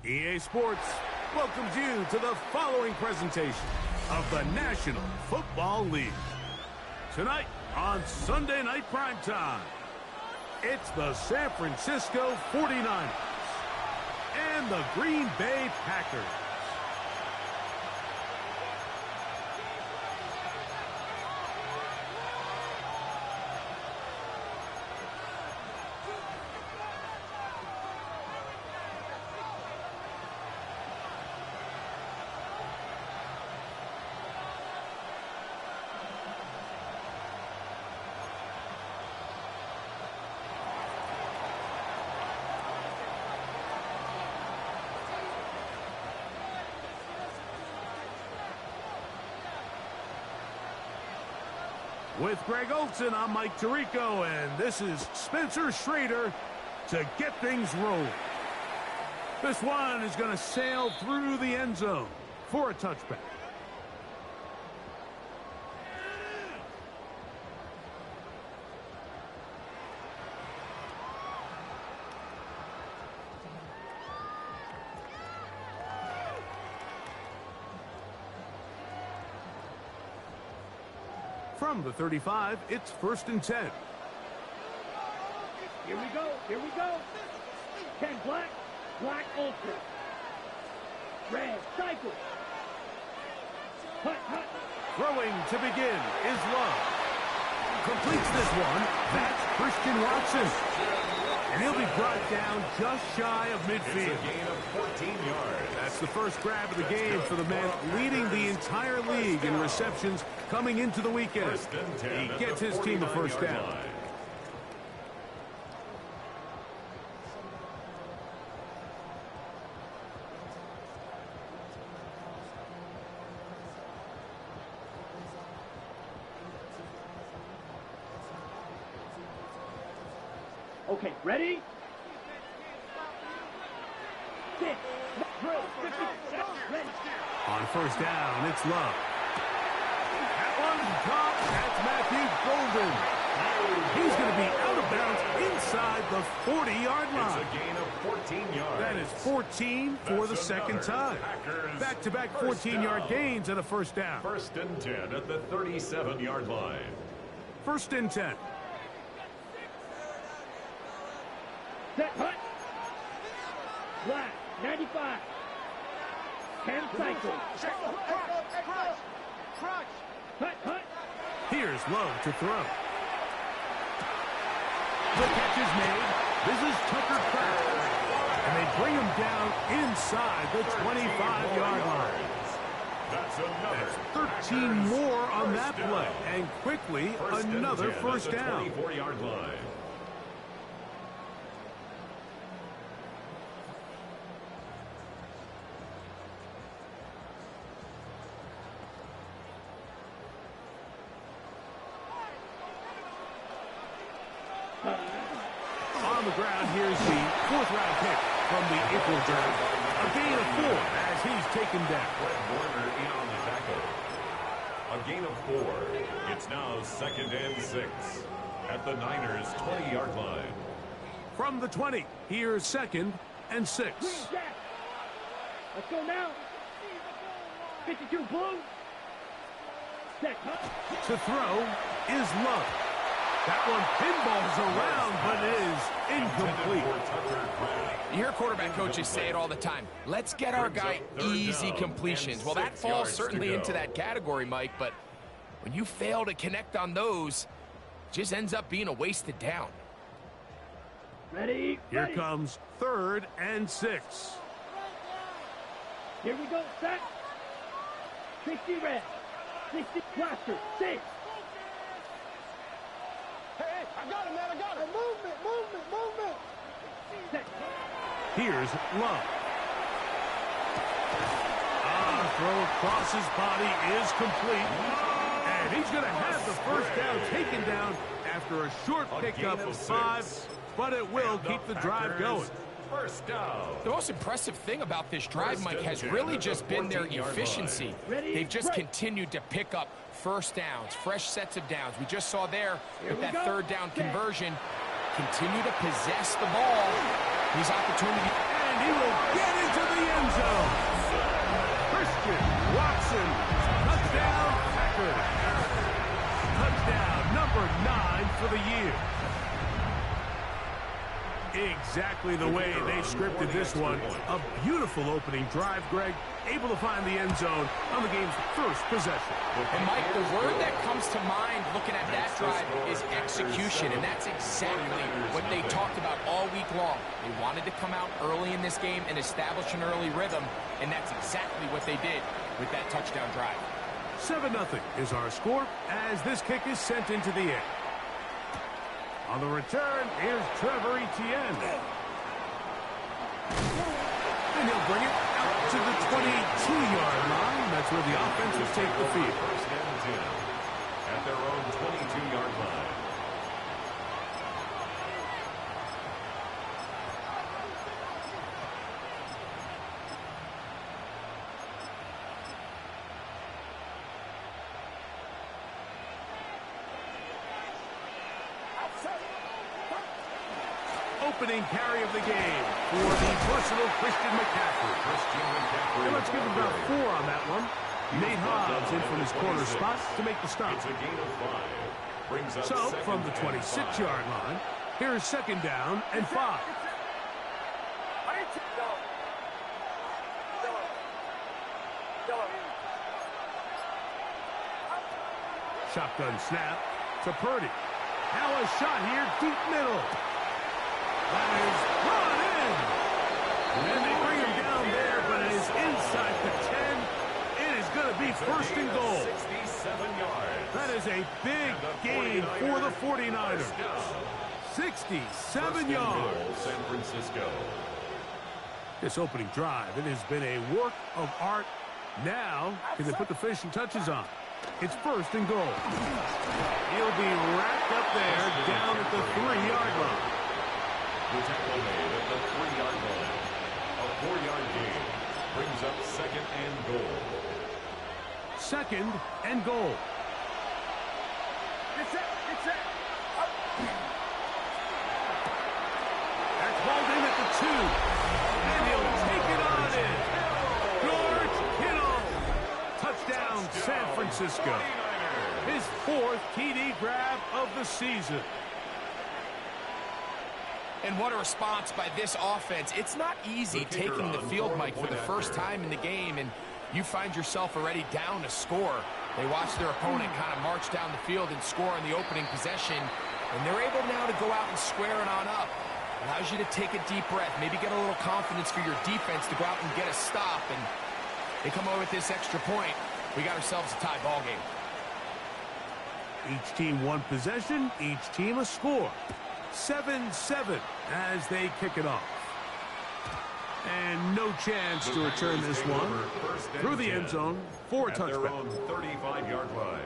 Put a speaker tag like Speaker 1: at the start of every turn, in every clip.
Speaker 1: EA Sports welcomes you to the following presentation of the National Football League. Tonight on Sunday Night Primetime, it's the San Francisco 49ers and the Green Bay Packers. With Greg Olson, I'm Mike Tirico, and this is Spencer Schrader to get things rolling. This one is going to sail through the end zone for a touchback. From the 35, it's 1st and 10.
Speaker 2: Here we go, here we go. 10 black, black ultra. Red, cycle. Hut, hut.
Speaker 1: Throwing to begin is Love. Completes this one. That's Christian Watson. And he'll be brought down just shy of midfield.
Speaker 3: It's a gain of 14 yards.
Speaker 1: That's the first grab of the game for the man leading the entire league in receptions coming into the weekend. He gets his team a first down.
Speaker 2: Okay, ready? Sit. Ready.
Speaker 1: On first down, it's Love. That one's caught. That's Matthew Golden. He's going to be out of bounds inside the 40-yard line.
Speaker 3: It's a gain of 14 yards.
Speaker 1: That is 14 for the second time. Back-to-back 14-yard gains and a first down.
Speaker 3: 1st and 10 at the 37-yard line.
Speaker 1: 1st and 10.
Speaker 2: Set, hut. Black, 95. 10 cycle. Hut, hut.
Speaker 1: Here's Love to throw. The catch is made. This is Tucker Kraft. And they bring him down inside the 25-yard line. That's 13 more on that play. And quickly, another first down.
Speaker 3: 24-yard line.
Speaker 1: On the ground, here's the 4th-round pick from the April draft. A gain of 4 as he's taken down.
Speaker 3: Warner in on the tackle. A gain of 4. It's now 2nd and 6 at the Niners' 20-yard line.
Speaker 1: From the 20, here's 2nd and 6.
Speaker 2: Let's go now. 52 blue. Set, hut.
Speaker 1: To throw is Love. That one pinballs around, but is incomplete.
Speaker 4: You hear quarterback coaches say it all the time. Let's get our guy easy completions. Well, that falls certainly into that category, Mike, but when you fail to connect on those, it just ends up being a wasted down.
Speaker 2: Ready?
Speaker 1: Here comes 3rd and 6.
Speaker 2: Here we go, set. 60 red. 60 blaster. 6.
Speaker 5: Hey, I got him, man, I got him. Movement.
Speaker 2: Set.
Speaker 1: Here's Love. Throw across his body is complete. And he's going to have the first down taken down after a short pickup of 5, but it will keep the drive going.
Speaker 3: First down.
Speaker 4: The most impressive thing about this drive, Mike, has really just been their efficiency. They've just continued to pick up first downs, fresh sets of downs. We just saw there with that 3rd down conversion, continue to possess the ball. These opportunities.
Speaker 1: And And he will get into the end zone. Christian Watson. Touchdown, Packers. Touchdown number 9 for the year. Exactly the way they scripted this one. A beautiful opening drive, Greg. Able to find the end zone on the game's first possession.
Speaker 4: And Mike, the word that comes to mind looking at that drive is execution, and that's exactly what they talked about all week long. They wanted to come out early in this game and establish an early rhythm, and that's exactly what they did with that touchdown drive.
Speaker 1: 7-0 is our score as this kick is sent into the air. On the return, here's Trevor Etienne. And he'll bring it out to the 22-yard line. That's where the offense will take the field.
Speaker 3: First and 10 at their own 22-yard line.
Speaker 1: Opening carry of the game for the versatile Christian McCaffrey. And let's give him about 4 on that one. Nate Hobbs in from his corner spot to make the stop.
Speaker 3: It's a gain of 5. Brings up
Speaker 1: So from the 26-yard line, here's second down and 5. Shotgun snap to Purdy. Now a shot here, deep middle. That is brought in. And they bring him down there, but it is inside the 10. It is going to be first and goal.
Speaker 3: 67 yards.
Speaker 1: That is a big gain for the 49ers. 67 yards.
Speaker 3: San Francisco.
Speaker 1: This opening drive, it has been a work of art. Now, can they put the finishing touches on? It's first and goal. He'll be wrapped up there down at the 3-yard line.
Speaker 3: The tackle made at the 3-yard line. A 4-yard gain brings up second and goal.
Speaker 1: Second and goal.
Speaker 2: It's it.
Speaker 1: That's balled in at the 2. And he'll take it on in. George Kittle. Touchdown, San Francisco. His 4th TD grab of the season.
Speaker 4: And what a response by this offense. It's not easy taking the field, Mike, for the first time in the game, and you find yourself already down a score. They watch their opponent kind of march down the field and score on the opening possession, and they're able now to go out and square it on up. Allows you to take a deep breath, maybe get a little confidence for your defense to go out and get a stop, and they come away with this extra point. We got ourselves a tie ball game.
Speaker 1: Each team 1 possession, each team a score. 7-7 as they kick it off. And no chance to return this one through the end zone for a touchback.
Speaker 3: At their own 35-yard line.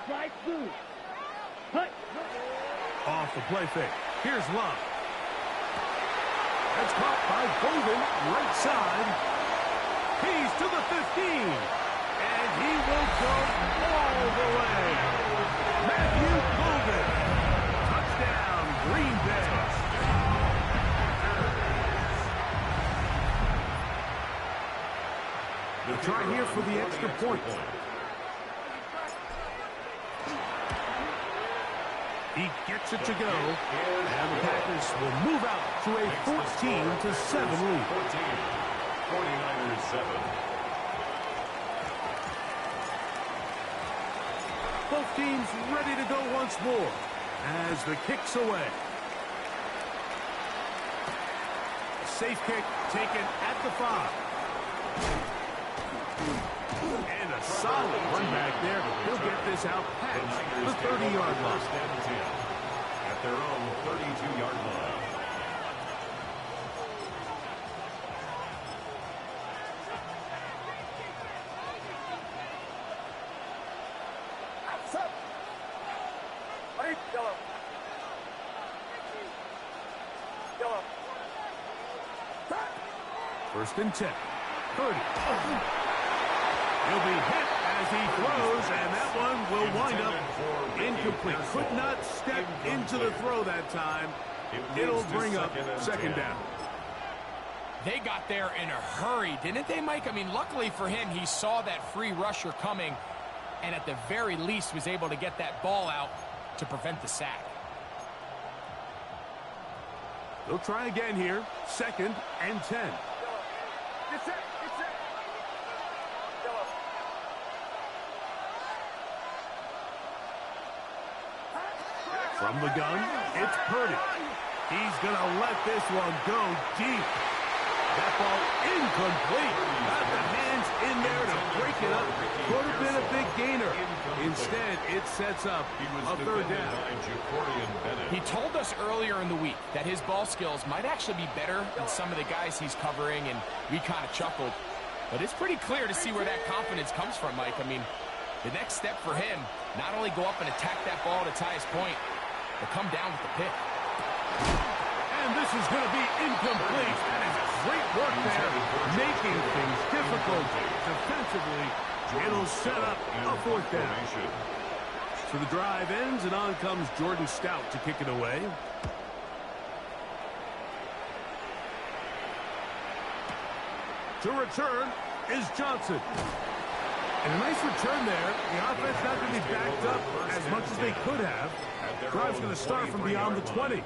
Speaker 2: Strike through. Cut.
Speaker 1: Off the play fake. Here's Love. That's caught by Golden, right side. He's to the 15. And he will go all the way. Matthew Golden. Touchdown, Green Bay. They'll try here for the extra point. He gets it to go, and the Packers will move out to a 14-7 lead.
Speaker 3: 49ers 7.
Speaker 1: Both teams ready to go once more as the kick's away. A safe kick taken at the 5. And a solid run back there. He'll get this out past the 30-yard line.
Speaker 3: At their own 32-yard line.
Speaker 2: Yellow.
Speaker 1: First and 10. Purdy. He'll be hit as he throws, and that one will wind up incomplete. Could not step into the throw that time. It'll bring up second down.
Speaker 4: They got there in a hurry, didn't they, Mike? I mean, luckily for him, he saw that free rusher coming, and at the very least was able to get that ball out to prevent the sack.
Speaker 1: They'll try again here. Second and 10. From the gun, it's Purdy. He's going to let this one go deep. That ball incomplete. Got the hands in there to break it up. Could have been a big gainer. Instead, it sets up a third down.
Speaker 4: He told us earlier in the week that his ball skills might actually be better than some of the guys he's covering, and we kind of chuckled. But it's pretty clear to see where that confidence comes from, Mike. I mean, the next step for him, not only go up and attack that ball at its highest point, but come down with the pick.
Speaker 1: And this is going to be incomplete. That is great work there, making things difficult defensively. It'll set up a fourth down. So the drive ends, and on comes Jordan Stout to kick it away. To return is Johnson. And a nice return there. The offense not going to be backed up as much as they could have. Drive's going to start from beyond the 20.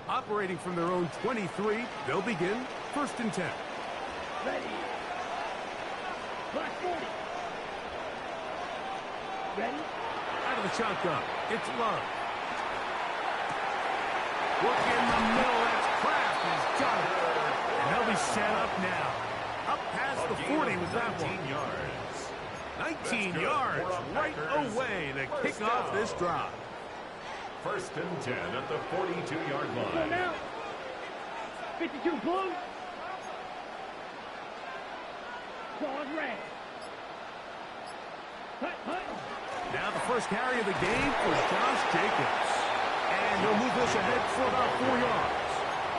Speaker 1: Operating from their own 23, they'll begin first and 10.
Speaker 2: Ready. Black 40. Ready.
Speaker 1: Out of the shotgun, it's Love. Look in the middle, that's Kraft has got it. And they'll be set up now. Up past the 40 with that one. 19 yards right away to kick off this drive.
Speaker 3: First and 10 at the 42-yard
Speaker 2: Go
Speaker 3: line.
Speaker 2: now. 52 blue. Claws red. Hut, hut.
Speaker 1: Now the first carry of the game for Josh Jacobs. And he'll move this ahead for about 4 yards.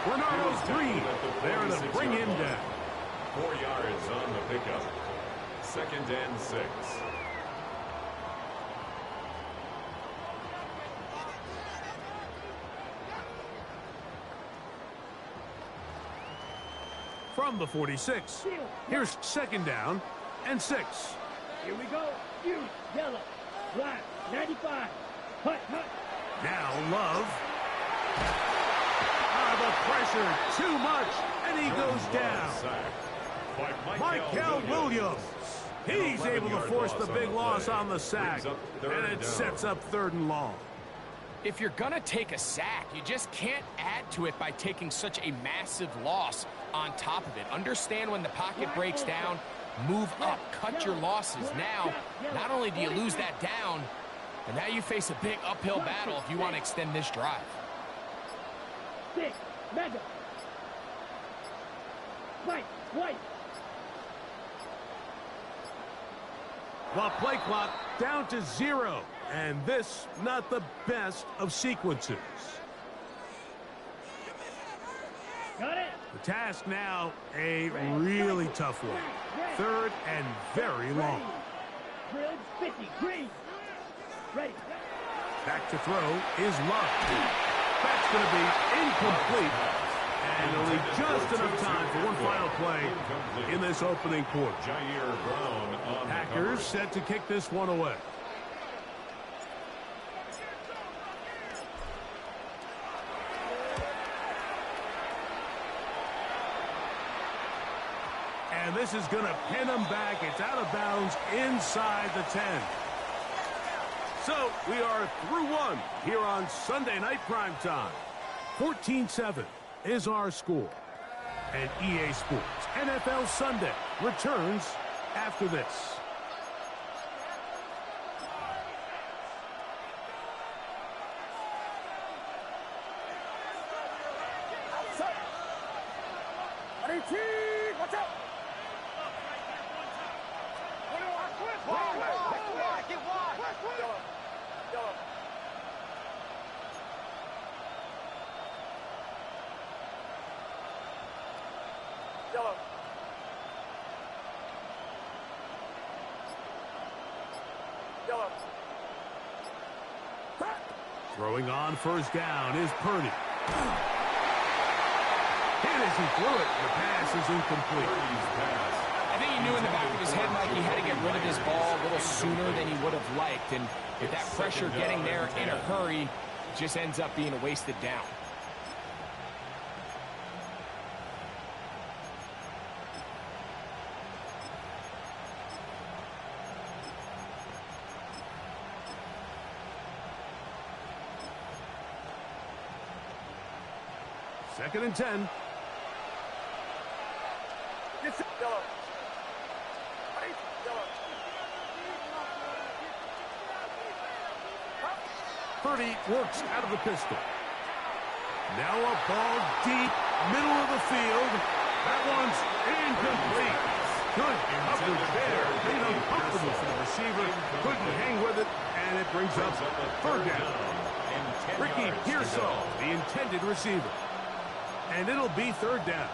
Speaker 1: Bernardo Green there to bring him down.
Speaker 3: 4 yards on the pickup. Second and 6.
Speaker 1: From the 46, here's second down and 6.
Speaker 2: Here we go. You, yellow, black, 95. Hut, hut.
Speaker 1: Now Love. The pressure, too much, and he goes down. Michael Williams. He's able to force the big loss on the sack, and it sets up third and long.
Speaker 4: If you're going to take a sack, you just can't add to it by taking such a massive loss on top of it. Understand when the pocket breaks down, move up, cut your losses. Now, not only do you lose that down, but now you face a big uphill battle if you want to extend this drive.
Speaker 2: 6, mega. White, white.
Speaker 1: The play clock down to 0, and this not the best of sequences.
Speaker 2: Got it.
Speaker 1: The task now, a really tough one. Third and very long.
Speaker 2: Bridge 50, green. Ready.
Speaker 1: Back to throw is Love. That's going to be incomplete. And only just enough time for one final play in this opening quarter.
Speaker 3: Jair Brown on
Speaker 1: Packers set to kick this one away. And this is going to pin them back. It's out of bounds inside the 10. So we are through one here on Sunday Night Primetime. 14-7 is our score. And EA Sports NFL Sunday returns after this.
Speaker 5: Watch out!
Speaker 2: Yellow. Yellow.
Speaker 1: Throwing on first down is Purdy. Hit as he threw it. The pass is incomplete.
Speaker 4: I think he knew in the back of his head, Mike, he had to get rid of this ball a little sooner than he would have liked. And with that pressure getting there in a hurry, it just ends up being a wasted down.
Speaker 1: Second and 10.
Speaker 2: Yellow.
Speaker 1: Purdy works out of the pistol. Now a ball deep, middle of the field. That one's incomplete. Good coverage there. Made uncomfortable for the receiver. Couldn't hang with it, and it brings up third down. Ricky Pearsall, the intended receiver. And it'll be third down.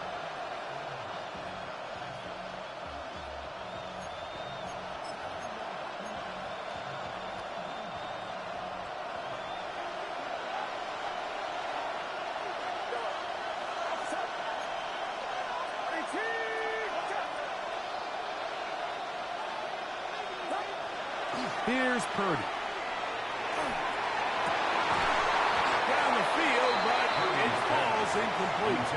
Speaker 1: Here's Purdy. Down the field, but it falls incomplete.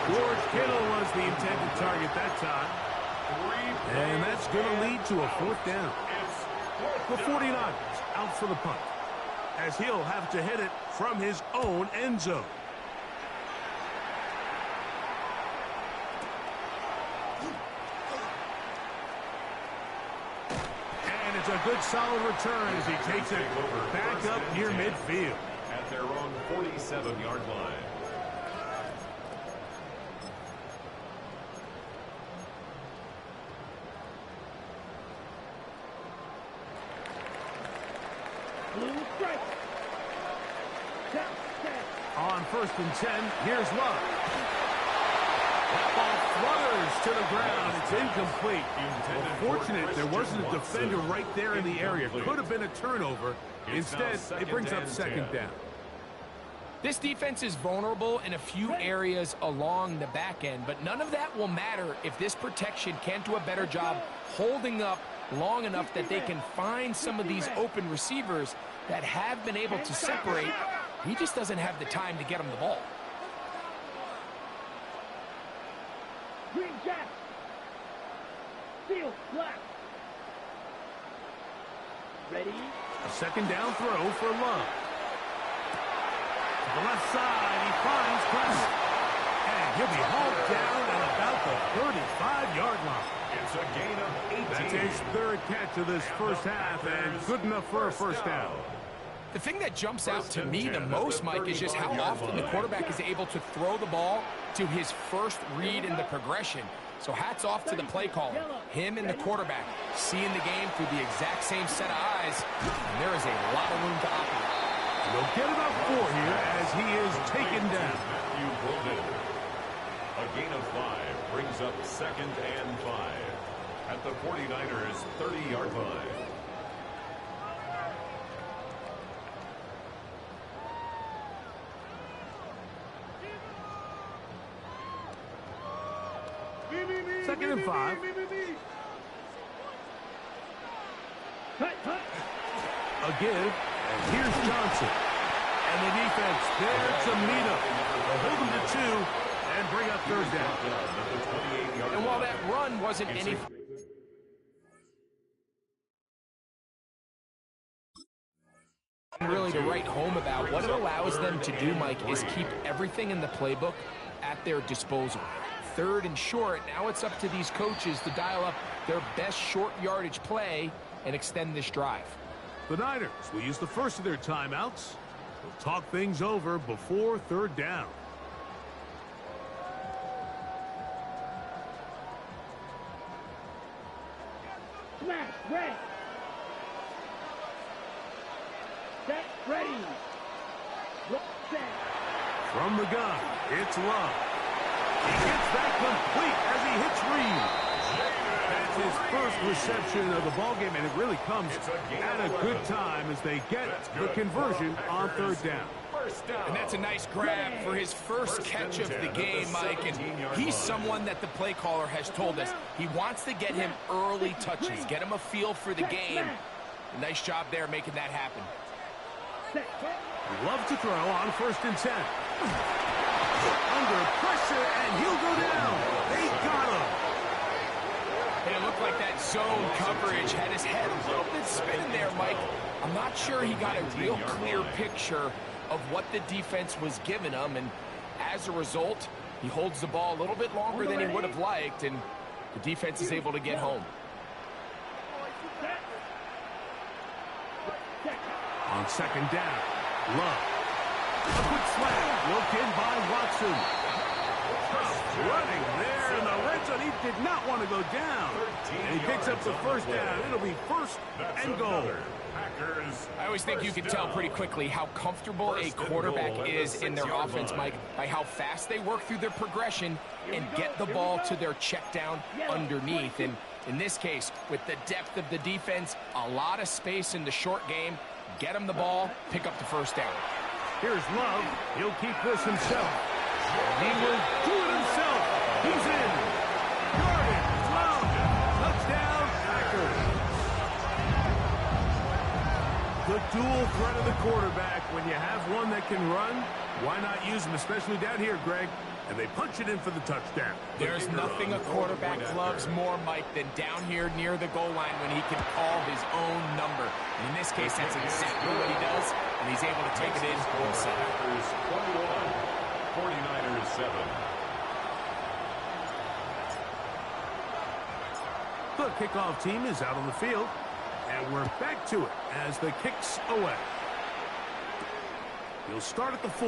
Speaker 1: George Kittle was the intended target that time. And that's going to lead to a fourth down. The 49ers out for the punt, as he'll have to hit it from his own end zone. And it's a good solid return as he takes it back up near midfield.
Speaker 3: At their own 47-yard line.
Speaker 2: Blue strike.
Speaker 1: On first and 10, here's Love. That ball flutters to the ground. It's incomplete. Well, fortunate there wasn't a defender right there in the area. Could have been a turnover. Instead, it brings up second down.
Speaker 4: This defense is vulnerable in a few areas along the back end, but none of that will matter if this protection can't do a better job holding up long enough that they can find some of these open receivers that have been able to separate. He just doesn't have the time to get them the ball.
Speaker 2: Green Jack. Field black. Ready?
Speaker 1: A second down throw for Love. To the left side, he finds Clemson. And he'll be hauled down at about the 35-yard line.
Speaker 3: It's a gain of 18.
Speaker 1: That's his third catch of this first half, and good enough for a first down.
Speaker 4: The thing that jumps out to me the most, Mike, is just how often the quarterback is able to throw the ball to his first read in the progression. So hats off to the play caller, him and the quarterback, seeing the game through the exact same set of eyes, and there is a lot of room to operate.
Speaker 1: He'll get it up for here as he is taken down.
Speaker 3: A gain of 5 brings up second and 5 at the 49ers' 30-yard line.
Speaker 1: Second and 5. A give, and here's Johnson. And the defense there to meet him. They'll hold him to 2 and bring up third down.
Speaker 4: And while that run wasn't any... really to write home about, what it allows them to do, Mike, is keep everything in the playbook at their disposal. Third and short, now it's up to these coaches to dial up their best short yardage play and extend this drive.
Speaker 1: The Niners will use the first of their timeouts. They'll talk things over before third down.
Speaker 2: Smash, red. Set, ready. Set.
Speaker 1: From the gun, it's Love. He gets that complete as he hits Reed. That's his first reception of the ballgame, and it really comes at a good time as they get the conversion on third down.
Speaker 4: And that's a nice grab for his first catch of the game, Mike. And he's someone that the play caller has told us he wants to get him early touches, get him a feel for the game. Nice job there making that happen.
Speaker 1: Love to throw on 1st and 10. Under pressure, and he'll go down. They got him.
Speaker 4: And it looked like that zone coverage had his head a little bit spinning there, Mike. I'm not sure he got a real clear picture of what the defense was giving him, and as a result, he holds the ball a little bit longer than he would have liked, and the defense is able to get home.
Speaker 1: On 2nd down, Love. A quick slam, looked in by Watson. Running there in the red zone. He did not want to go down. And he picks up the 1st down. It'll be 1st and goal.
Speaker 4: I always think you can tell pretty quickly how comfortable a quarterback is in their offense, Mike, by how fast they work through their progression and get the ball to their check down underneath. And in this case, with the depth of the defense, a lot of space in the short game, get him the ball, pick up the 1st down.
Speaker 1: Here's Love. He'll keep this himself. He will do it himself. He's in. Gordon, Love, touchdown, Packers. The dual threat of the quarterback. When you have one that can run, why not use him, especially down here, Greg? And they punch it in for the touchdown.
Speaker 4: There's nothing a quarterback loves more, Mike, than down here near the goal line when he can call his own number. And in this case, that's exactly what he does, and he's able to take it in himself.
Speaker 3: 21, 49ers 7.
Speaker 1: The kickoff team is out on the field, and we're back to it as the kick's away. He'll start at the 4.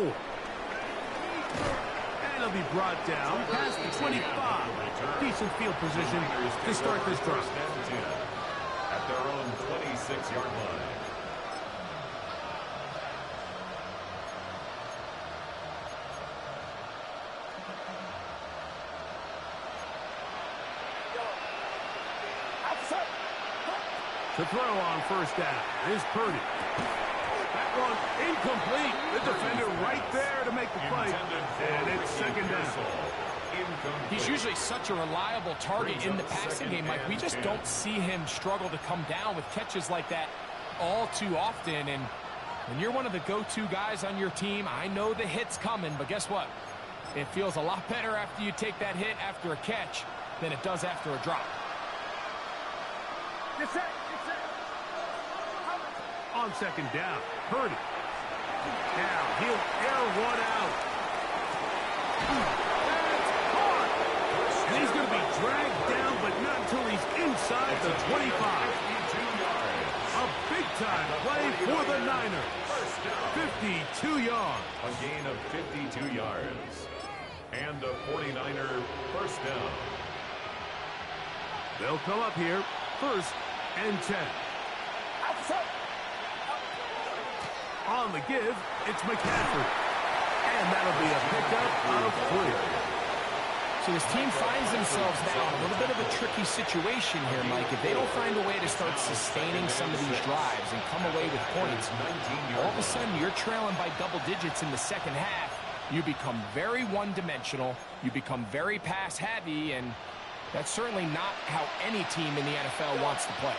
Speaker 1: And he'll be brought down past the 25. Decent field position to start this drive.
Speaker 3: At their own 26-yard line.
Speaker 1: To throw on 1st down is Purdy. That one incomplete. The defender right there to make the play. And it's 2nd down.
Speaker 4: He's usually such a reliable target in the passing game, Mike. We just don't see him struggle to come down with catches like that all too often. And when you're one of the go-to guys on your team, I know the hit's coming, but guess what? It feels a lot better after you take that hit after a catch than it does after a drop.
Speaker 1: On 2nd down, Purdy. Now he'll air one out. And he's going to be dragged down, but not until he's inside the 25. A big-time play for the Niners. 52 yards.
Speaker 3: A gain of 52 yards. And a 49er 1st down.
Speaker 1: They'll come up here, 1st and 10. On the give, it's McCaffrey. And that'll be a pickup of 3.
Speaker 4: So this team finds themselves now in a little bit of a tricky situation here, Mike. If they don't find a way to start sustaining some of these drives and come away with points, all of a sudden you're trailing by double digits in the 2nd half. You become very one-dimensional. You become very pass-heavy, and that's certainly not how any team in the NFL wants to play.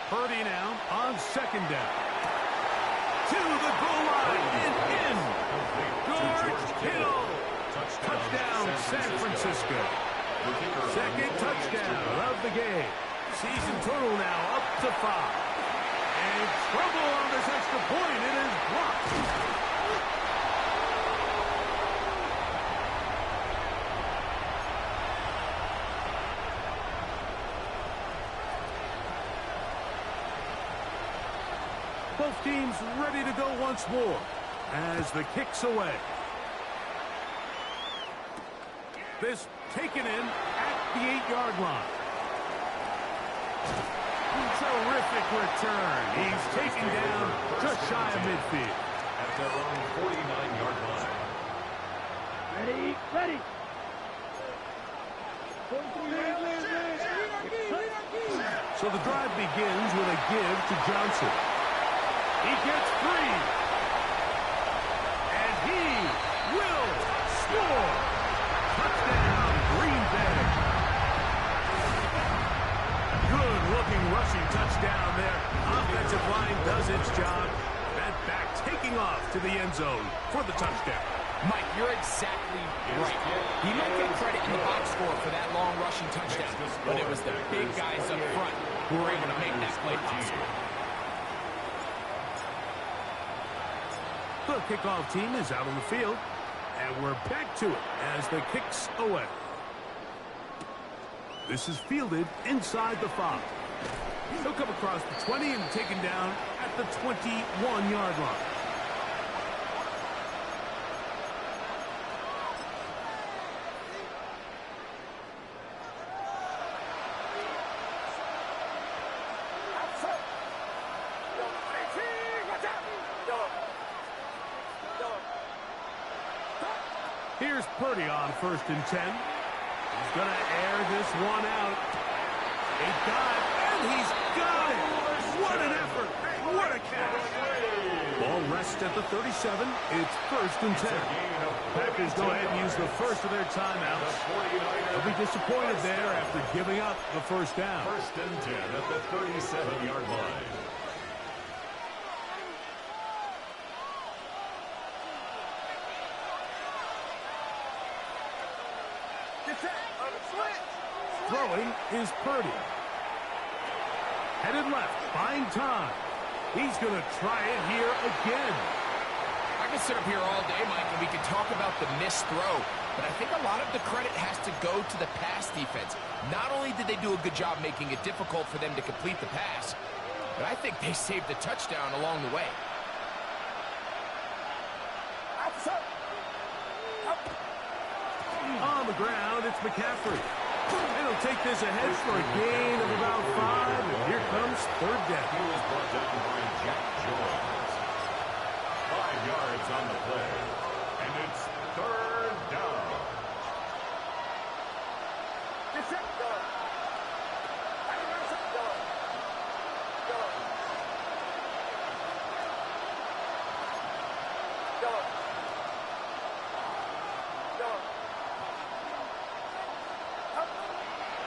Speaker 1: Purdy now on 2nd down. To the goal line and in. George Kittle. Touchdown, San Francisco. 2nd touchdown of the game. Season total now up to 5. And trouble on this extra point. It is blocked. Both teams ready to go once more as the kick's away. This taken in at the 8-yard line. Terrific quick return. He's taken down just shy of midfield.
Speaker 3: At their own 49-yard line.
Speaker 2: Ready, ready.
Speaker 1: So the drive begins with a give to Johnson. He gets free. And he will score. Touchdown, Green Bay. Good-looking rushing touchdown there. Offensive line does its job. That back taking off to the end zone for the touchdown.
Speaker 4: Mike, you're exactly right. He might get credit in the box score for that long rushing touchdown, but it was the big guys up front who were able to make that play possible.
Speaker 1: The kickoff team is out on the field, and we're back to it as the kick's away. This is fielded inside the 5. He'll come across the 20 and taken down at the 21-yard line. Here's Purdy on 1st and 10. He's going to air this one out. He got it, and he's got it. What an effort. What a catch. Ball rests at the 37. It's 1st and 10. Packers go ahead and use the first of their timeouts. They'll be disappointed there after giving up the first down.
Speaker 3: 1st and 10 at the 37-yard line.
Speaker 1: Throwing is Purdy. Headed left, buying time. He's going to try it here again.
Speaker 4: I could sit up here all day, Mike, and we could talk about the missed throw, but I think a lot of the credit has to go to the pass defense. Not only did they do a good job making it difficult for them to complete the pass, but I think they saved the touchdown along the way.
Speaker 1: On the ground, it's McCaffrey. And he'll take this ahead for a gain of about 5, and here comes 3rd down.
Speaker 3: He was brought down by Jack Jones. 5 yards on the play, and it's 3rd down.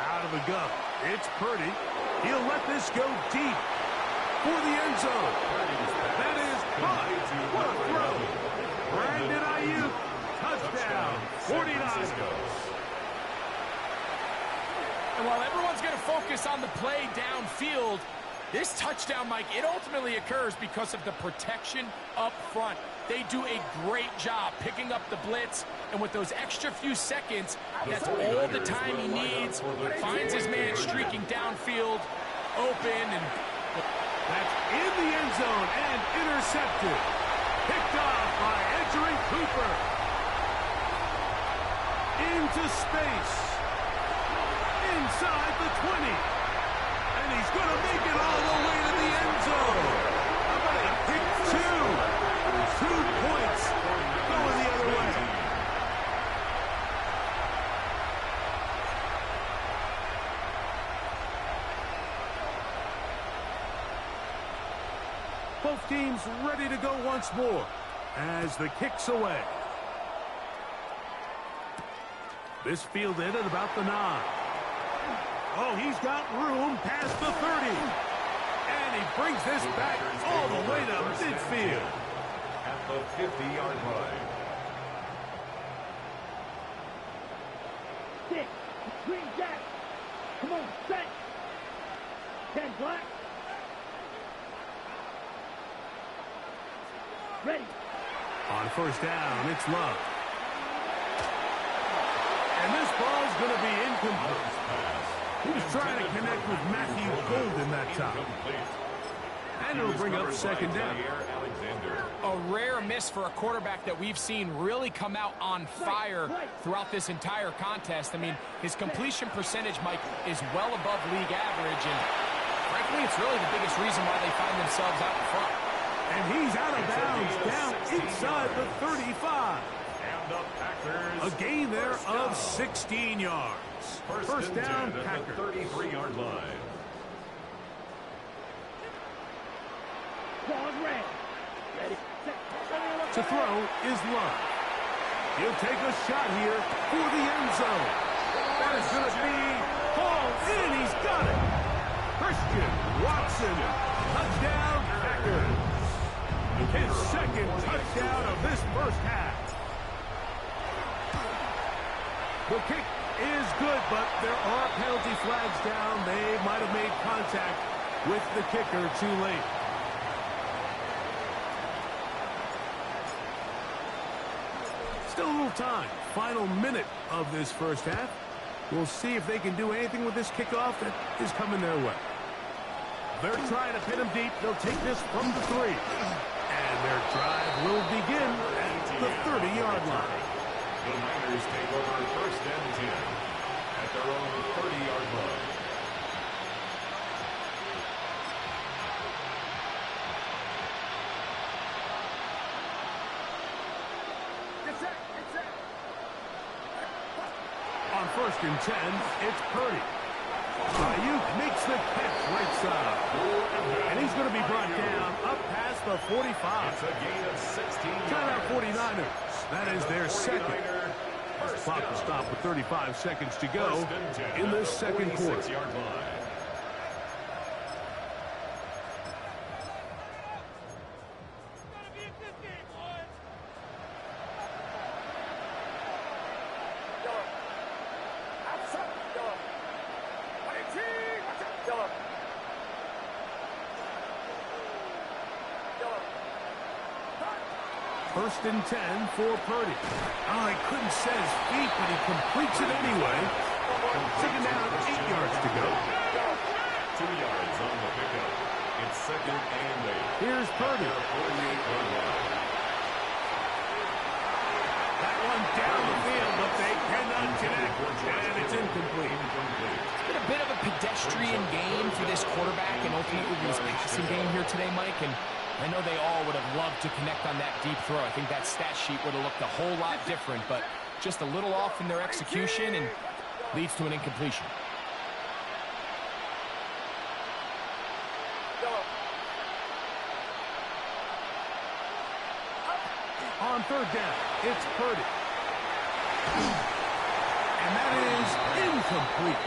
Speaker 1: Out of the gun, it's Purdy. He'll let this go deep for the end zone. That is caught. What a throw. Brandon Ayuk, touchdown, 49ers.
Speaker 4: And while everyone's going to focus on the play downfield, this touchdown, Mike, it ultimately occurs because of the protection up front. They do a great job picking up the blitz, and with those extra few seconds, that's all the time he needs. Finds his man streaking downfield, open, and
Speaker 1: that's in the end zone and intercepted. Picked off by entering Cooper. Into space. Inside the 20. And he's going to make it all the way to the end zone. How about a pick 2? 2 points going the other way. Both teams ready to go once more as the kick's away. This fielded at about the 9. Oh, he's got room past the 30. And he brings this back all the way to midfield.
Speaker 3: At the 50-yard line.
Speaker 2: 6, green jack. Come on, set. 10 black. Ready.
Speaker 1: On 1st down, it's Love. And this ball's going to be incomplete. He was trying to connect with Matthew Golden that time. And it'll bring up 2nd down.
Speaker 4: A rare miss for a quarterback that we've seen really come out on fire throughout this entire contest. I mean, his completion percentage, Mike, is well above league average, and frankly, think it's really the biggest reason why they find themselves out in front.
Speaker 1: And he's out of bounds, down inside the 35. A gain there of 16 yards. First down, Packers.
Speaker 3: 33-yard line.
Speaker 1: To throw is Love. He'll take a shot here for the end zone. That is going to be hauled in. He's got it. Christian Watson. Touchdown, Packers. His second touchdown of this first half. The kick is good, but there are penalty flags down. They might have made contact with the kicker too late. Still a little time. Final minute of this first half. We'll see if they can do anything with this kickoff that is coming their way. They're trying to pin him deep. They'll take this from the 3. And their drive will begin at the 30-yard line.
Speaker 3: The Niners take over first and 10 at their own 30-yard line.
Speaker 1: On first and 10, it's Purdy. Ayuk makes the catch right side. And he's going to be brought down up past the 45.
Speaker 3: It's a gain of 16 yards.
Speaker 1: Timeout 49ers. That is their second. Clock will stop with 35 seconds to go in the second quarter. First and 10 for Purdy. Oh, he couldn't set his feet, but he completes it anyway. Second down, 8 yards to go.
Speaker 3: 2 yards on the pickup. It's second and 8.
Speaker 1: Here's Purdy. That one down the field, but they cannot connect. And it's incomplete.
Speaker 4: It's been a bit of a pedestrian game for this quarterback and ultimately this passing game here today, Mike. And I know they all would have loved to connect on that deep throw. I think that stat sheet would have looked a whole lot different, but just a little off in their execution and leads to an incompletion.
Speaker 1: On third down, it's Purdy. And that is incomplete.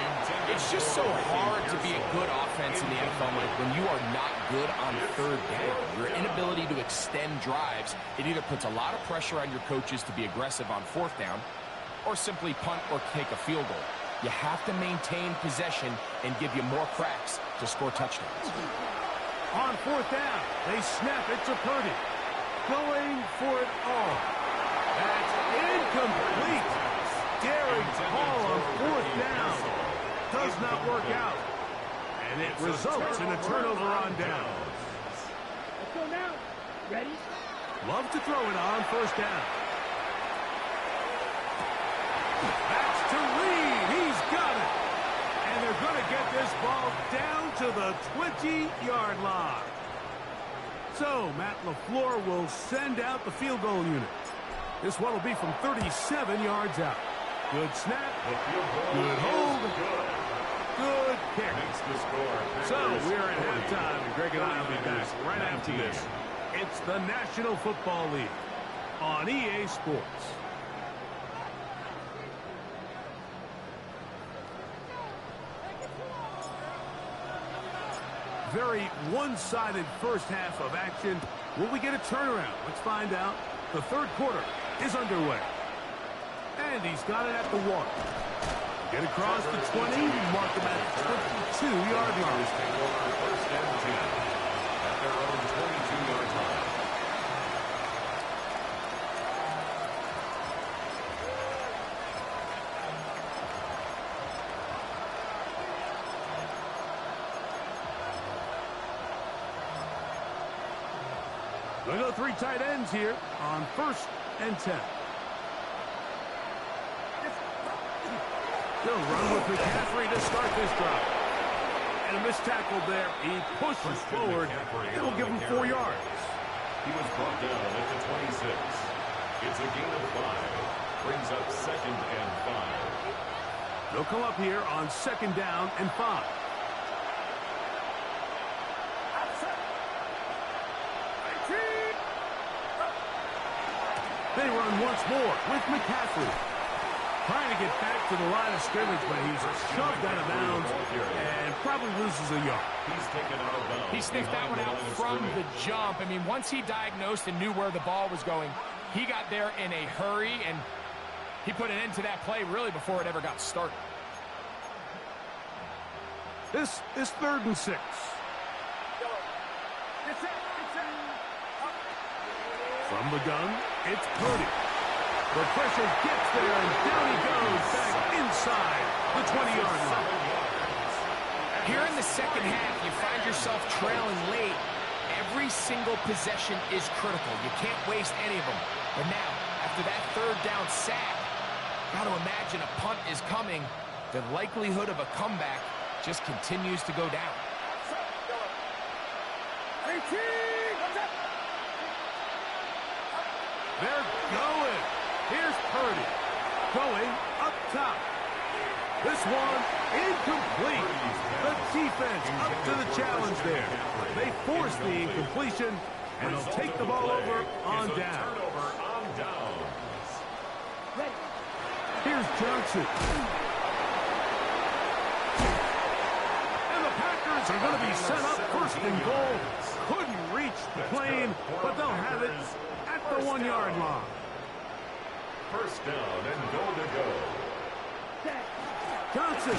Speaker 4: It's just so hard to be a good offense in the NFL, Mike, when you are not good on third down. Your inability to extend drives, it either puts a lot of pressure on your coaches to be aggressive on fourth down or simply punt or take a field goal. You have to maintain possession and give you more cracks to score touchdowns.
Speaker 1: On fourth down, they snap it to Purdy. Going for it all. That's incomplete. Daring call on fourth down. Does not work out. And it results in a turnover on down.
Speaker 2: Let's go now. Ready?
Speaker 1: Love to throw it on first down. That's to Reed. He's got it. And they're going to get this ball down to the 20-yard line. So, Matt LaFleur will send out the field goal unit. This one will be from 37 yards out. Good snap. Good hold. Good kick. So, we're at halftime, and Greg and I will be back right after this. It's the National Football League on EA Sports. Very one-sided first half of action. Will we get a turnaround? Let's find out. The third quarter is underway. And he's got it at the 1. Get across the 20, mark him at 22-yard line.
Speaker 3: First and 10 at their own 22-yard line.
Speaker 1: They go 3 tight ends here on first and 10. They'll run with McCaffrey to start this drive. And And a missed tackle there. He pushes forward. It'll give him 4 yards.
Speaker 3: He was brought down at the 26. It's a gain of 5. Brings up 2nd and 5.
Speaker 1: They'll come up here on 2nd down and 5. They run once more with McCaffrey. Trying to get back to the line of scrimmage, but he's shoved out of bounds and probably loses a yard.
Speaker 3: He's taken out of bounds.
Speaker 4: He sniffed that one out from the jump. I mean, once he diagnosed and knew where the ball was going, he got there in a hurry, and he put an end to that play really before it ever got started.
Speaker 1: This is 3rd and 6. From the gun, it's Purdy. The pressure gets there, and down he goes back inside the 20-yard line.
Speaker 4: Here in the second half, you find yourself trailing late. Every single possession is critical. You can't waste any of them. But now, after that 3rd down sack, got to imagine a punt is coming. The likelihood of a comeback just continues to go down.
Speaker 1: They're going. Here's Purdy. Going up top. This one incomplete. The defense up to the challenge there. They force the incompletion, and they'll take the ball over on down. Here's Johnson. And the Packers are going to be set up 1st and goal. Couldn't reach the plane, but they'll have it at the 1-yard line.
Speaker 3: 1st down and goal to go.
Speaker 1: Johnson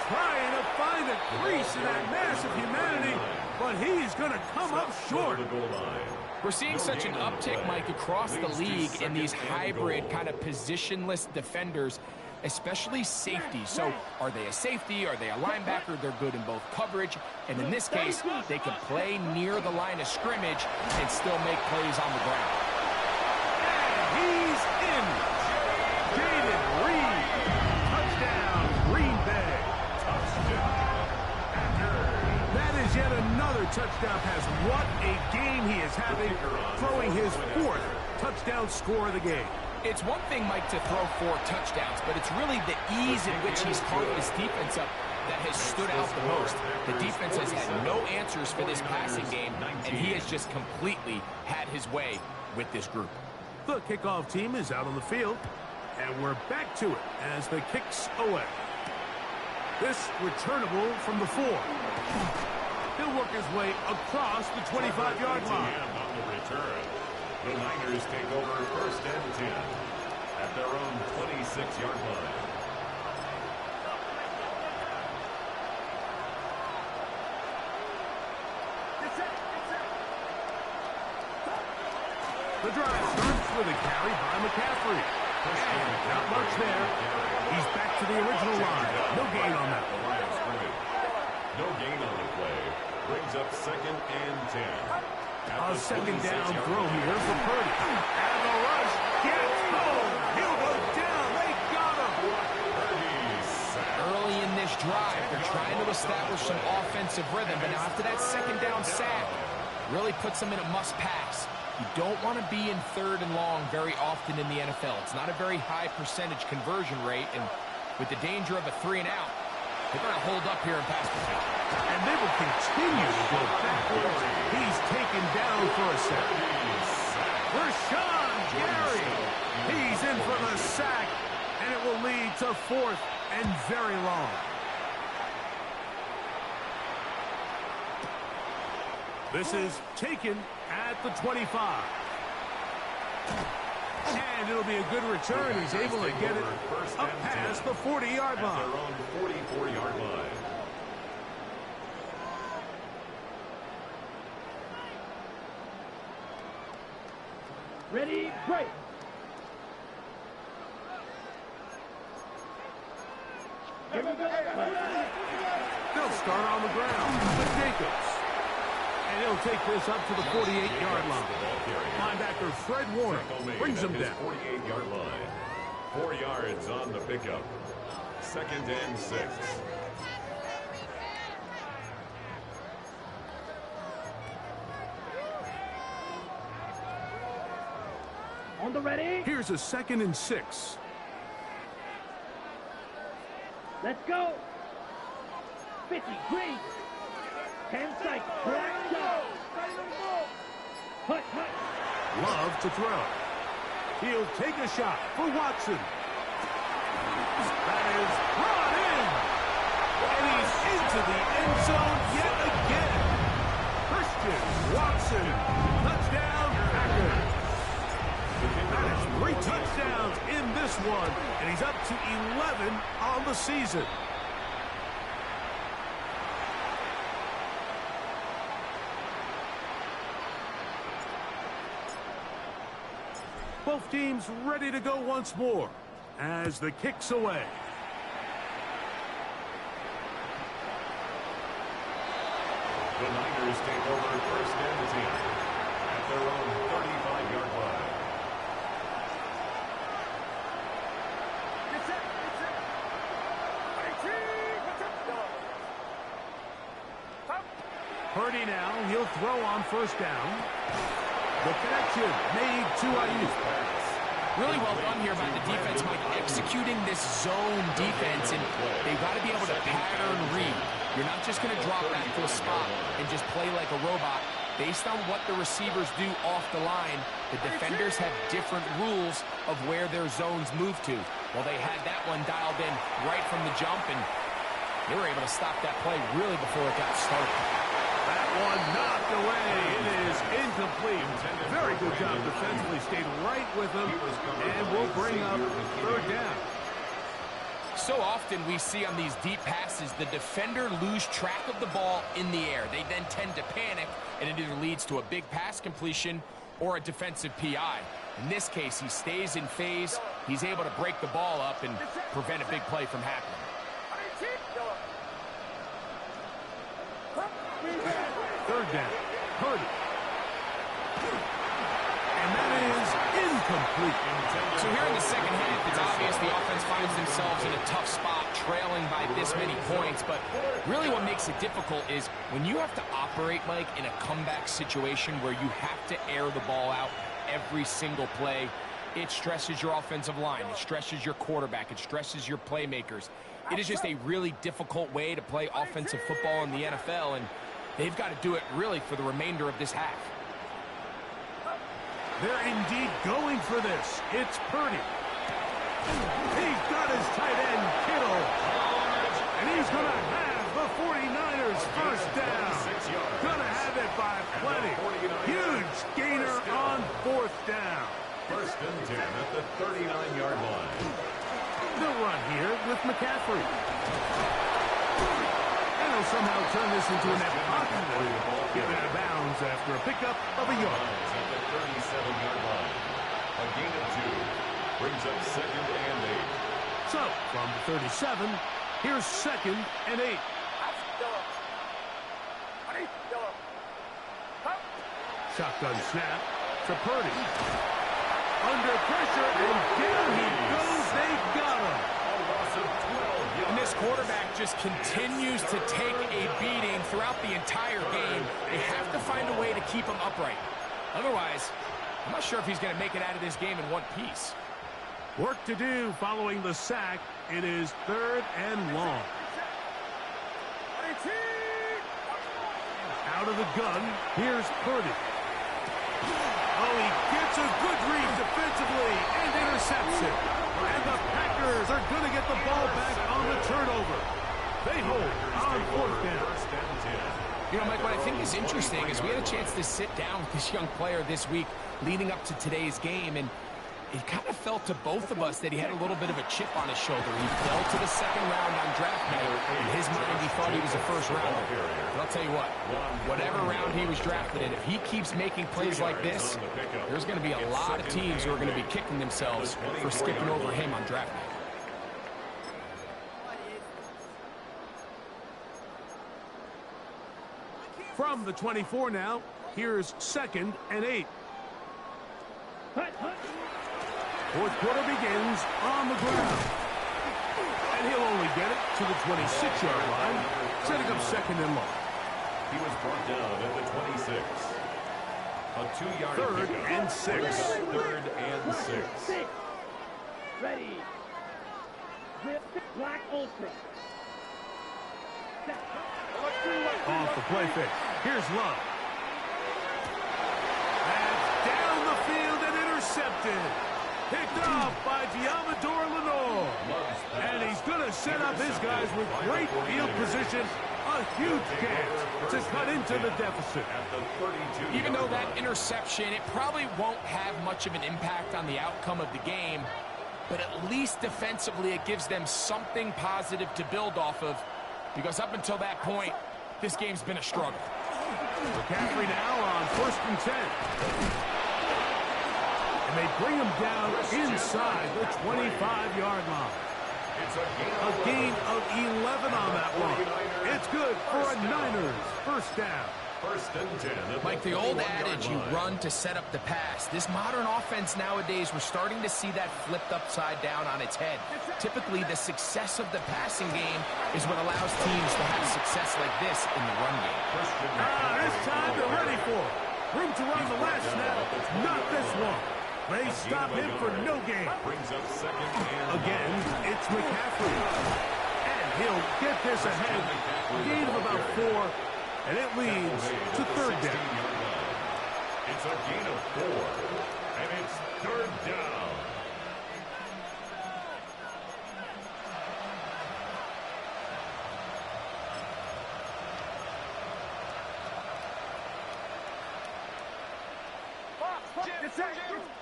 Speaker 1: trying to find a crease in that mass of humanity, but he's going to come up short.
Speaker 4: We're seeing such an uptick, Mike, across the league in these hybrid kind of positionless defenders, especially safety. So are they a safety? Are they a linebacker? They're good in both coverage. And in this case, they can play near the line of scrimmage and still make plays on the ground.
Speaker 1: And he's in. Jaden Reed. Touchdown, Green Bay. That is yet another touchdown pass. What a game he is having, throwing his 4th touchdown score of the game.
Speaker 4: It's one thing, Mike, to throw 4 touchdowns, but it's really the ease in which he's carved his defense up that has stood out the most. The defense has had no answers for this passing game, and he has just completely had his way with this group.
Speaker 1: The kickoff team is out on the field, and we're back to it as the kick's away. This returnable from the 4. He'll work his way across the 25-yard line.
Speaker 3: On the return. The Niners take over 1st and 10 at their own 26-yard line.
Speaker 1: The drive starts with a carry by McCaffrey. And not much there. He's back to the original line. No gain on that.
Speaker 3: No gain on the play. Brings up 2nd and 10.
Speaker 1: A 2nd down throw here for Purdy. And the rush gets home. He'll go down. They got him.
Speaker 4: Early in this drive, they're trying to establish some offensive rhythm. But now after that 2nd down sack, really puts them in a must-pass. You don't want to be in 3rd and long very often in the NFL. It's not a very high percentage conversion rate. And with the danger of a 3 and out, they're going to hold up here in pass protection.
Speaker 1: And they will continue to go backwards. He's taken down for a sack. Rashawn Gary. He's in for the sack. And it will lead to 4th and very long. This is taken at the 25. And it'll be a good return. He's able to get it up past the 40-yard line.
Speaker 3: Their own 44-yard line.
Speaker 2: Ready, break.
Speaker 1: They'll start on the ground with Jacobs. And he'll take this up to the 48-yard line. Linebacker Fred Warner brings him down.
Speaker 3: 48-yard line. 4 yards on the pickup. 2nd and 6.
Speaker 2: On the ready.
Speaker 1: Here's a 2nd and 6.
Speaker 2: Let's go. 50, green. 10 cycles. Black, go. Hut, hut.
Speaker 1: Love to throw. He'll take a shot for Watson. That is brought in. And he's into the end zone yet again. Christian Watson. Touchdown, Packers. That is 3 touchdowns in this one. And he's up to 11 on the season. Both teams ready to go once more as the kick's away.
Speaker 3: The Niners take over 1st and 10 at their own 35-yard line.
Speaker 1: Purdy now, he'll throw on 1st down. The connection made to Ayuk.
Speaker 4: Really well done here by the defense, Mike, executing this zone defense, and they've got to be able to pattern read. You're not just going to drop back to a spot and just play like a robot. Based on what the receivers do off the line, the defenders have different rules of where their zones move to. Well, they had that one dialed in right from the jump, and they were able to stop that play really before it got started.
Speaker 1: That one knocked away. It is incomplete. Very good job defensively. Stayed right with him, and will bring up 3rd down.
Speaker 4: So often we see on these deep passes, the defender lose track of the ball in the air. They then tend to panic, and it either leads to a big pass completion or a defensive PI. In this case, he stays in phase. He's able to break the ball up and prevent a big play from happening.
Speaker 1: 3rd down. Purdy. And that is incomplete.
Speaker 4: So here in the second half, it's obvious the offense finds themselves in a tough spot, trailing by this many points. But really what makes it difficult is when you have to operate, Mike, in a comeback situation where you have to air the ball out every single play, it stresses your offensive line. It stresses your quarterback. It stresses your playmakers. It is just a really difficult way to play offensive football in the NFL, and they've got to do it really for the remainder of this half.
Speaker 1: They're indeed going for this. It's Purdy. He's got his tight end, Kittle. And he's going to have the 49ers 1st down. Going to have it by plenty. Huge gainer on 4th down.
Speaker 3: 1st and 10 at the 39-yard line.
Speaker 1: They'll run here with McCaffrey. And he'll somehow turn this into an net pocket. Given out of bounds after a pickup of a yard.
Speaker 3: At the 37-yard line. A gain of 2 brings up 2nd and 8.
Speaker 1: So, from the 37, here's 2nd and 8. Shotgun snap to Purdy. Under pressure, and down he goes. They got him.
Speaker 4: And this quarterback just continues to take a beating throughout the entire game. They have to find a way to keep him upright. Otherwise, I'm not sure if he's going to make it out of this game in one piece.
Speaker 1: Work to do following the sack. It is 3rd and long. Out of the gun, here's Purdy. Oh, he gets a good read defensively and intercepts it. And the Packers are going to get the ball back on the turnover. They hold on 4th down.
Speaker 4: You know, Mike, what I think is interesting is we had a chance to sit down with this young player this week leading up to today's game, and it kind of felt to both of us that he had a little bit of a chip on his shoulder. He fell to the 2nd round on draft night. In his mind, he thought he was a 1st rounder. But I'll tell you what, whatever round he was drafted in, if he keeps making plays like this, there's going to be a lot of teams who are going to be kicking themselves for skipping over him on draft night.
Speaker 1: From the 24 now, here's 2nd and 8. 4th quarter begins on the ground. And he'll only get it to the 26-yard line, setting up 2nd and long.
Speaker 3: He was brought down at the 26. A 2-yard
Speaker 1: Third
Speaker 3: pickup.
Speaker 1: and 6.
Speaker 3: Third and 6.
Speaker 2: Ready. Black Ultra.
Speaker 1: Off the play fake. Here's Love. That's down the field and intercepted. Picked off by Diamador Lenore. And he's going to set up his guys with great field position. A huge chance to cut into the deficit.
Speaker 4: Even though that interception, it probably won't have much of an impact on the outcome of the game, but at least defensively it gives them something positive to build off of, because up until that point, this game's been a struggle.
Speaker 1: McCaffrey now on 1st and 10. And they bring him down inside the 25-yard line. A gain of 11 on that one. It's good for a Niners first down.
Speaker 3: 1st and 10.
Speaker 4: Like the old adage, you run to set up the pass. This modern offense nowadays, we're starting to see that flipped upside down on its head. Typically, the success of the passing game is what allows teams to have success like this in the run game.
Speaker 1: This time they're ready for it. Room to run the last snap. Not this one. They stop him for no gain. Again, it's McCaffrey. And he'll get this ahead. A gain of about 4. And it leads to 3rd down.
Speaker 3: It's a gain of 4. And it's 3rd down.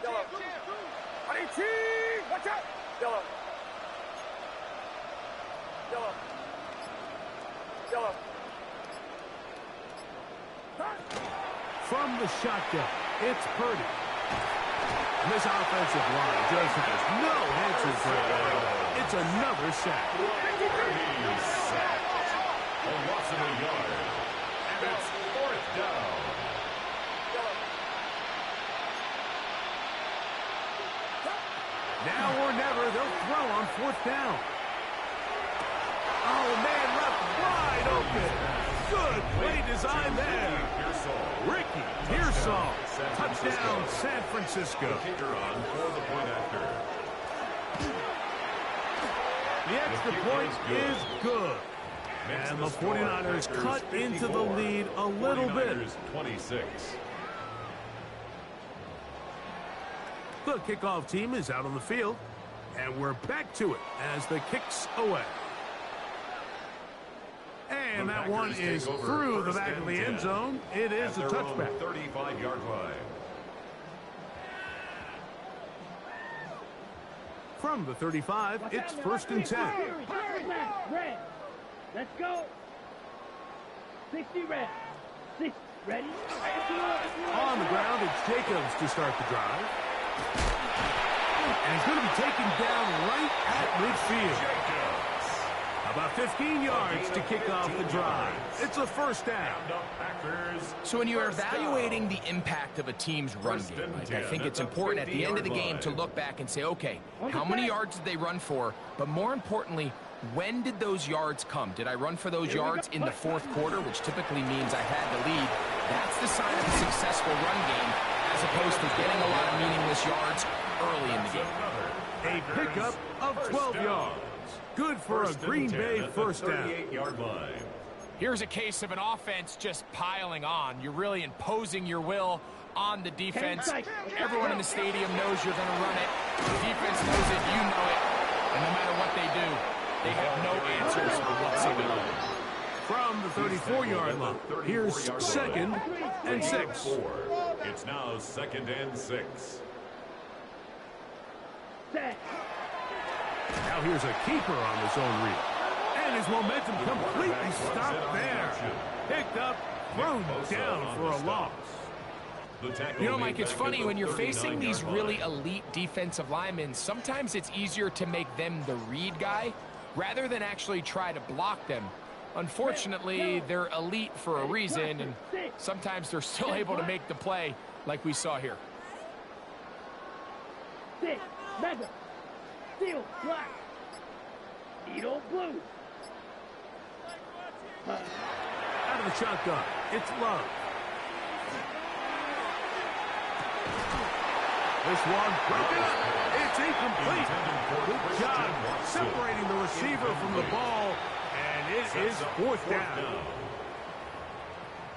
Speaker 2: Yellow. Watch out! Yellow. Yellow. Yellow.
Speaker 1: From the shotgun, it's Purdy. And this offensive line just has no answers for that. It's another sack.
Speaker 3: He's sacked. A loss of a yard. And it's 4th down.
Speaker 1: Now or never, they'll throw on 4th down. Oh, man, left wide open. Good play design there. Ricky Pearsall. Touchdown, San Francisco.
Speaker 3: Kicker on for the point after.
Speaker 1: The extra point is good. And the 49ers cut into the lead a little bit.
Speaker 3: 26.
Speaker 1: The kickoff team is out on the field. And we're back to it as the kick's away. And that one is through the back of the end zone. It is a touchback.
Speaker 3: 35-yard line.
Speaker 1: From the 35, it's 1st and 10.
Speaker 2: Red. Let's go. 60 red. 60 ready.
Speaker 1: On the ground, it's Jacobs to start the drive. And he's going to be taken down right at midfield. About 15 yards to kick off the drive. It's a 1st down.
Speaker 4: So when you're evaluating the impact of a team's run game, I think it's important at the end of the game to look back and say, okay, how many yards did they run for? But more importantly, when did those yards come? Did I run for those yards in the 4th quarter, which typically means I had the lead? That's the sign of a successful run game, as opposed to getting a lot of meaningless yards early in the game.
Speaker 1: A pickup of 12 yards. Good for a Green Bay 1st down.
Speaker 3: 38-yard line.
Speaker 4: Here's a case of an offense just piling on. You're really imposing your will on the defense. Everyone in the stadium knows you're going to run it. The defense knows it, you know it. And no matter what they do, they have no answers whatsoever.
Speaker 1: From the 34-yard line, here's 2nd and 6.
Speaker 3: It's now 2nd and 6.
Speaker 1: Now here's a keeper on his own read. And his momentum completely stopped there. Picked up, thrown down for a loss.
Speaker 4: You know, Mike, it's funny, when you're facing these really elite defensive linemen, sometimes it's easier to make them the read guy rather than actually try to block them. Unfortunately, they're elite for a reason, and sometimes they're still able to make the play like we saw here.
Speaker 2: Mega. Steel. Black. Needle. Blue.
Speaker 1: Out of the shotgun, it's Love. This one broken up. It's incomplete. Good job separating the receiver from the ball, and it is fourth down.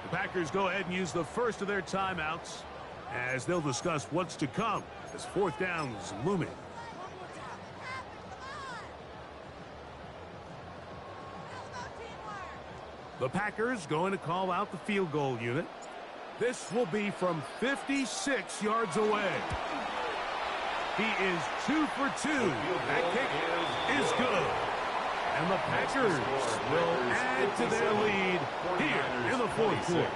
Speaker 1: The Packers go ahead and use the first of their timeouts as they'll discuss what's to come as fourth down is looming. The Packers going to call out the field goal unit. This will be from 56 yards away. He is 2 for 2. That kick is good. And the Packers will add to their lead here in the fourth quarter.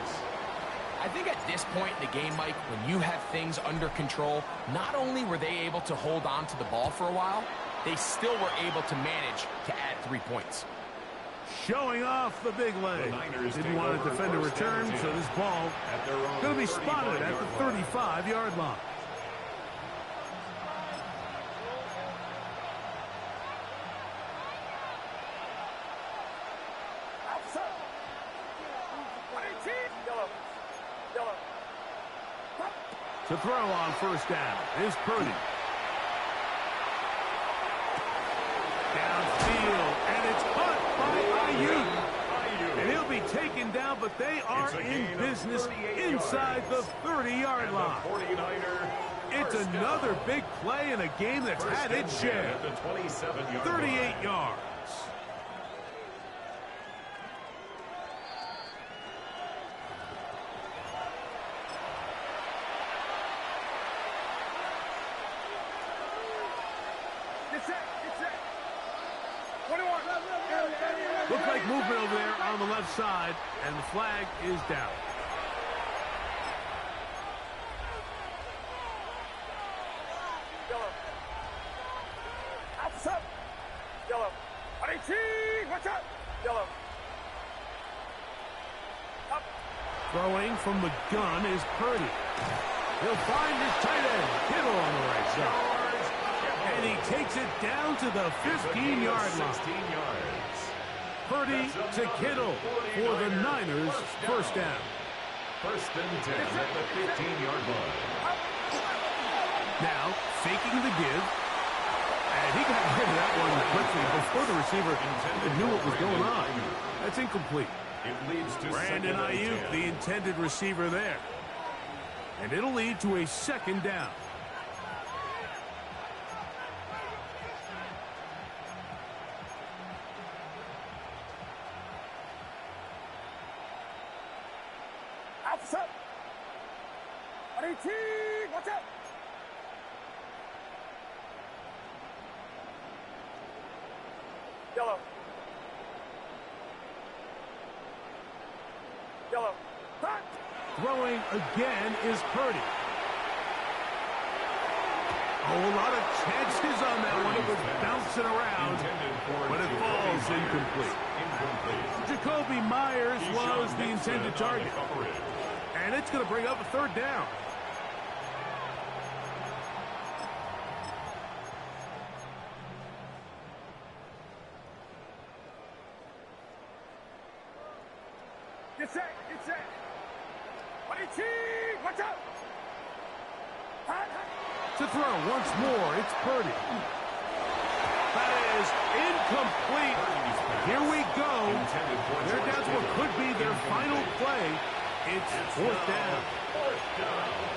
Speaker 4: I think at this point in the game, Mike, when you have things under control, not only were they able to hold on to the ball for a while, they still were able to manage to add 3 points.
Speaker 1: Showing off the big leg. Didn't want to defend a return, so this ball going to be spotted at the 35-yard line. To throw on first down is Purdy. Downfield, and it's caught by Ayuk. And he'll be taken down, but they are in business inside the 30-yard line. It's another big play in a game that's had its share. 38 yards. Looks like movement over there on the left side, and the flag is down.
Speaker 5: Yellow. Watch out. Yellow. Up.
Speaker 1: Throwing from the gun is Purdy. He'll find his tight end, Kittle on the right side. And he takes it down to the 15-yard line. Purdy to Kittle for the Niners, first down.
Speaker 3: First and 10 at the 15-yard line.
Speaker 1: Now, faking the give. And he got rid of that one quickly before the receiver even knew what was going on. That's incomplete.
Speaker 3: It leads to
Speaker 1: Brandon Ayuk, the intended receiver there. And it'll lead to a second down.
Speaker 5: Watch out! Yellow. Yellow. Hot.
Speaker 1: Throwing again is Purdy. Oh, a lot of chances on that one. It was bouncing around, but it falls incomplete. Jacoby Myers was the intended target. And it's going to bring up a third down.
Speaker 5: Get set. Watch out.
Speaker 1: To throw once more, it's Purdy. That is incomplete. Here we go. They're down to what could be their final play. It's fourth down.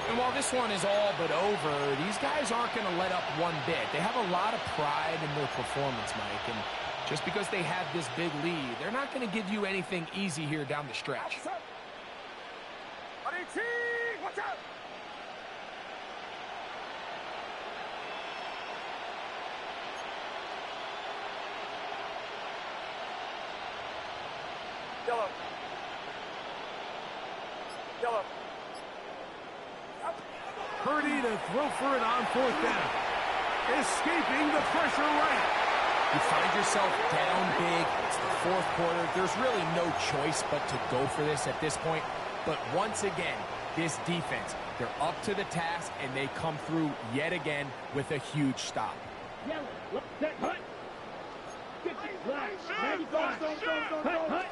Speaker 4: And while this one is all but over, these guys aren't going to let up one bit. They have a lot of pride in their performance, Mike. And just because they have this big lead, they're not going to give you anything easy here down the stretch.
Speaker 5: Watch out. Yellow.
Speaker 1: Purdy to throw for it on fourth down. Escaping the pressure right.
Speaker 4: You find yourself down big. It's the fourth quarter. There's really no choice but to go for this at this point. But once again, this defense, they're up to the task, and they come through yet again with a huge stop.
Speaker 2: Yellow. Look, set, hut. 50, black, 95. Hut.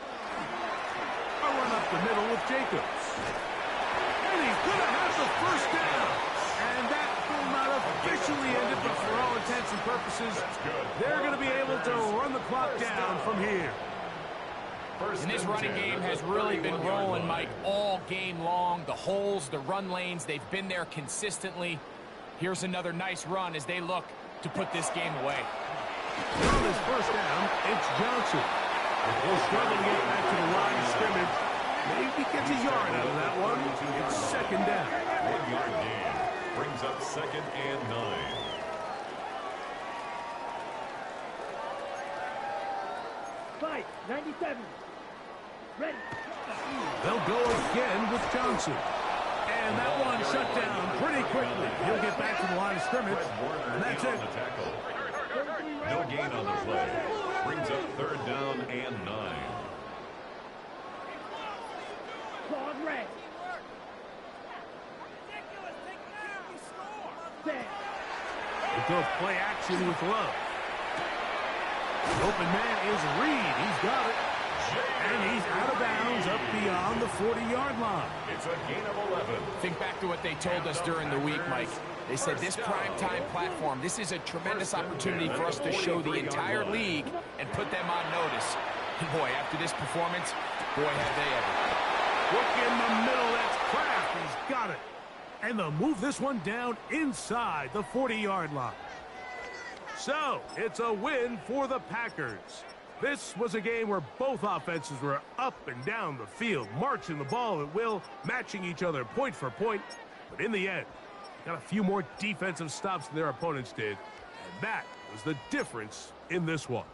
Speaker 1: A run up the middle with Jacobs. And he's going to have the first down. efficiency purposes, they're going to be able to run the clock down from here.
Speaker 4: And this running game has really been rolling, Mike, all game long. The holes, the run lanes, they've been there consistently. Here's another nice run as they look to put this game away.
Speaker 1: On his first down, it's Johnson. He'll struggle to get back to the line of scrimmage. Maybe gets a yard out of that one. It's second down.
Speaker 3: 1 yard gain brings up 2nd and 9.
Speaker 2: Fight, 97. Ready.
Speaker 1: They'll go again with Johnson. And that one shut down pretty quickly. He'll get back to the line of scrimmage, and that's it.
Speaker 3: No gain on the play. Brings up 3rd down and 9.
Speaker 2: Claude red.
Speaker 1: It goes play action with Love. The open man is Reed. He's got it. And he's out of bounds up beyond the 40-yard line.
Speaker 3: It's a gain of 11.
Speaker 4: Think back to what they told us during the week, Mike. They said this primetime platform, this is a tremendous opportunity for us to show the entire league and put them on notice. And boy, after this performance, boy, have they ever.
Speaker 1: Look in the middle. That's Kraft. He's got it. And they'll move this one down inside the 40-yard line. So, it's a win for the Packers. This was a game where both offenses were up and down the field, marching the ball at will, matching each other point for point. But in the end, got a few more defensive stops than their opponents did. And that was the difference in this one.